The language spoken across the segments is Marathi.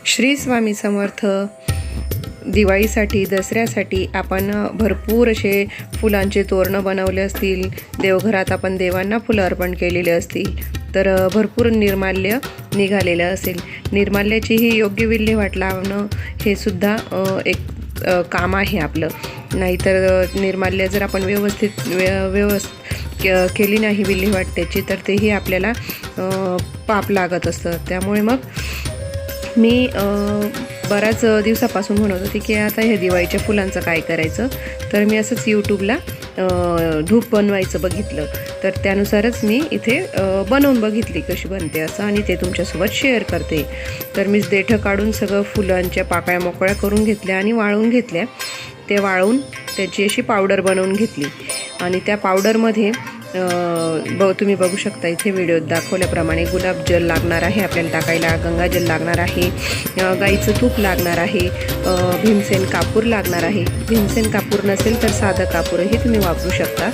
श्री स्वामी समर्थ. दिवाळीसाठी दसऱ्यासाठी आपण भरपूर असे फुलांचे तोरणं बनवले असतील, देवघरात आपण देवांना फुलं अर्पण केलेले असतील, तर भरपूर निर्माल्य निघालेलं असेल. निर्माल्याचीही योग्य विल्हेवाट लावणं हे सुद्धा एक काम आहे आपलं. नाहीतर निर्माल्य जर आपण व्यवस्थित केली नाही विल्हेवाट त्याची, तर तेही आपल्याला पाप लागत असतं. त्यामुळे मग मी बऱ्याच दिवसापासून म्हणत होती की आता ह्या दिवाळीच्या फुलांचं काय करायचं. तर मी असंच यूट्यूबला धूप बनवायचं बघितलं, तर त्यानुसारच मी इथे बनवून बघितली कशी बनते असं, आणि ते तुमच्यासोबत शेअर करते. तर मी देठं काढून सगळं फुलांच्या पाकळ्या मोकळ्या करून घेतल्या आणि वाळवून घेतल्या. ते वाळवून त्याची अशी पावडर बनवून घेतली. आणि त्या पावडरमध्ये तुम्ही बघू शकता इथे व्हिडिओत दाखवल्याप्रमाणे गुलाबजल लागणार आहे आपल्याला टाकायला, गंगाजल लागणार आहे, गाईचं तूप लागणार आहे, भीमसेन कापूर लागणार आहे. भीमसेन कापूर नसेल तर साधं कापूरही तुम्ही वापरू शकता.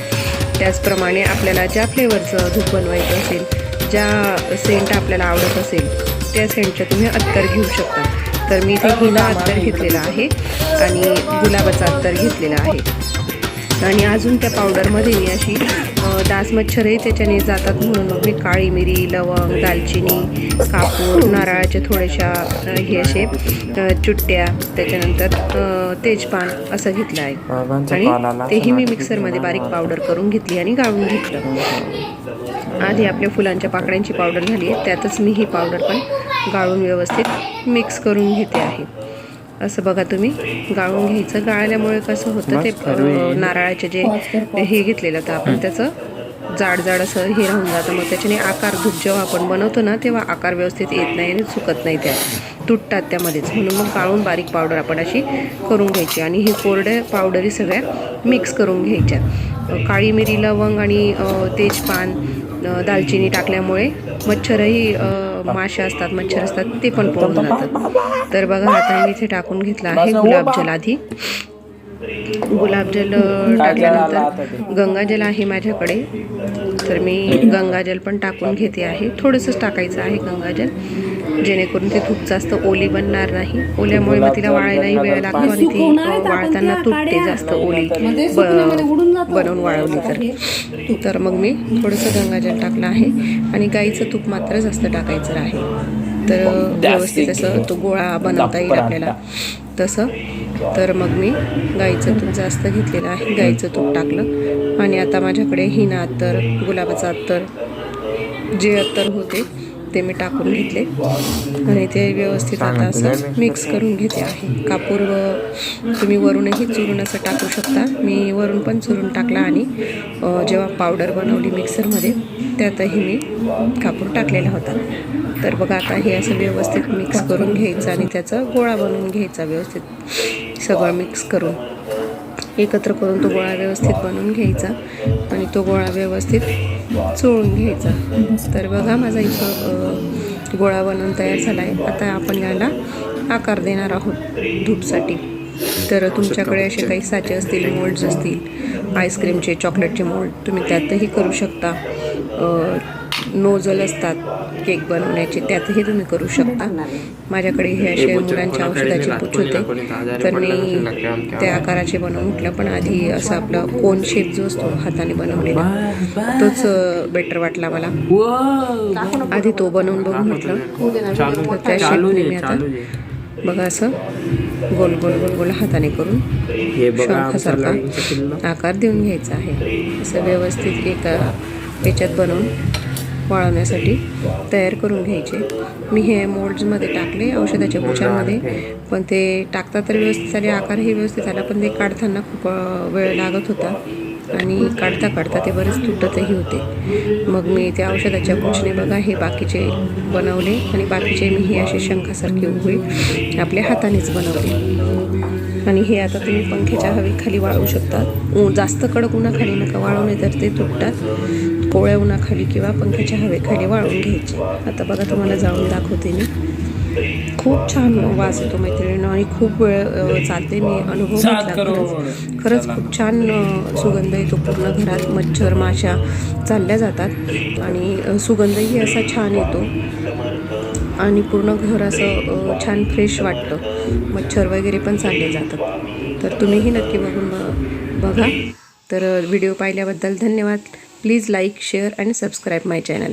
त्याचप्रमाणे आपल्याला ज्या फ्लेवरचं धूप बनवायचं असेल, ज्या सेंट आपल्याला आवडत असेल त्या सेंटचं तुम्ही अत्तर घेऊ शकता. तर मी इथे हिना अत्तर घेतलेला आहे आणि गुलाबाचा अत्तर घेतलेला आहे. आणि अजून त्या पावडरमध्ये मी अशी डास मच्छरही त्याच्याने जातात म्हणून मग मी काळी मिरी, लवंग, दालचिनी, कापूर, नारळाच्या थोड्याशा हे असे चुट्ट्या, त्याच्यानंतर तेजपान असं घेतलं आहे. आणि तेही मी मिक्सरमध्ये बारीक पावडर करून घेतली आणि गाळून घेतलं. आधी आपल्या फुलांच्या पाकळ्यांची पावडर झाली आहे, त्यातच मी ही पावडर पण गाळून व्यवस्थित मिक्स करून घेते आहे. असं बघा तुम्ही गाळून घ्यायचं. गाळल्यामुळे कसं होतं ते नारळाचे जे हे घेतलेलं होतं आपण त्याचं जाड असं हे राहून जातं. मग त्याच्याने आकार धूप जेव्हा आपण बनवतो ना तेव्हा आकार व्यवस्थित येत नाही आणि चुकत नाही, त्या तुटतात त्यामध्येच. म्हणून मग गाळून बारीक पावडर आपण अशी करून घ्यायची आणि ही कोरड्या पावडरी सगळ्या मिक्स करून घ्यायच्या. काळी मिरी, लवंग आणि तेजपान, दालचिनी टाकल्यामुळे मच्छरही माशा असतात, मच्छर असतात, ते पण पळून जातात. तर बघा आता मी इथे टाकून घेतला आहे गुलाबजल. आधी गुलाबजल टाकल्यानंतर गंगाजल आहे माझ्याकडे, तर मी गंगाजल पण टाकून घेते आहे. थोडंसंच टाकायचं आहे गंगाजल, जेणेकरून ते खूप जास्त ओली बनणार नाही. ओल्यामुळे मग तिला वाळायलाही वेळ लागतो आणि ती वाळताना तुटते जास्त ओली बनवून वाळवली तर मग मी थोडंसं गंगाजल टाकलं आहे. आणि गाईचं तूप मात्र जास्त टाकायचं आहे, तर व्यवस्थित असं तो गोळा बनवता येईल आपल्याला तसं. तर मग मी गाईचं तूप जास्त घेतलेलं आहे, गाईचं तूप टाकलं. आणि आता माझ्याकडे हिना अत्तर, गुलाबाचं अत्तर, जे अत्तर होते ते मी टाकून घेतले आणि ते व्यवस्थित आता असं मिक्स करून घेते आहे. कापूर तुम्ही वरूनही चुरून असं टाकू शकता. मी वरून पण चुरून टाकला आणि जेव्हा पावडर बनवली मिक्सरमध्ये त्यातही मी कापूर टाकलेला होता. तर बघा आता हे असं व्यवस्थित मिक्स करून घ्यायचं आणि त्याचा गोळा बनवून घ्यायचा. व्यवस्थित सगळं मिक्स करून एकत्र करून तो गोळा व्यवस्थित बनवून घ्यायचा आणि तो गोळा व्यवस्थित चोळून घ्यायचा. तर बघा माझा इथं गोळा बनवून तयार झाला आहे. आता आपण याला आकार देणार आहोत धूपसाठी. तर तुमच्याकडे असे काही साचे असतील, मोल्ड्स असतील, आईस्क्रीमचे, चॉकलेटचे मोल्ड, तुम्ही त्यातही करू शकता. नोझल असतात केक बनवण्याचे, त्यातही तुम्ही करू शकता. माझ्याकडे हे असे मुलांच्या औषधाचे पुच होते, तर मी त्या आकाराचे बनवून म्हटलं. पण आधी असं आपलं कोन शेप जो असतो हाताने बनवलेला तोच बेटर वाटला मला. आधी तो बनवून बघून म्हटलं. त्या शेपने मी आता बघा असं गोल गोल गोल गोल हाताने करून शंखासारखा आकार देऊन घ्यायचा आहे. असं व्यवस्थित एका याच्यात बनवून वाळवण्यासाठी तयार करून घ्यायचे. मी हे मोल्ड्समध्ये टाकले औषधाच्या पुचांमध्ये, पण ते टाकता तर व्यवस्थित झाले, आकारही व्यवस्थित आला, पण ते काढताना खूप वेळ लागत होता आणि काढता ते बरेच तुटतही होते. मग मी त्या औषधाच्या पुचने बघा हे बाकीचे बनवले आणि बाकीचे मी हे असे शंखासारखे उभे आपल्या हातानेच बनवले. आणि हे आता तुम्ही पंख्याच्या हवेखाली वाळवू शकता. जास्त कडक उन्हाखाली नका वाळवू, नाही तर ते तुटतात. कोवळ्या उन्हाखाली किंवा पंख्याच्या हवेखाली वाळवून घ्यायचे. आता बघा तुम्हाला जाळून दाखवते मी. खूप छान वास येतो मैत्रिणींनो आणि खूप वेळ चालते. मी अनुभव घेतला, खरंच खूप छान सुगंध येतो. पूर्ण घरात मच्छर माशा चालल्या जातात आणि सुगंधही असा छान येतो. आणि पूर्ण घर असं छान फ्रेश वाटतं. मच्छर वगैरे पण चालले जातात. तर तुम्हीही नक्की बघा. तर व्हिडिओ पाहिल्याबद्दल धन्यवाद. प्लीज लाईक, शेअर आणि सबस्क्राईब माय चॅनल.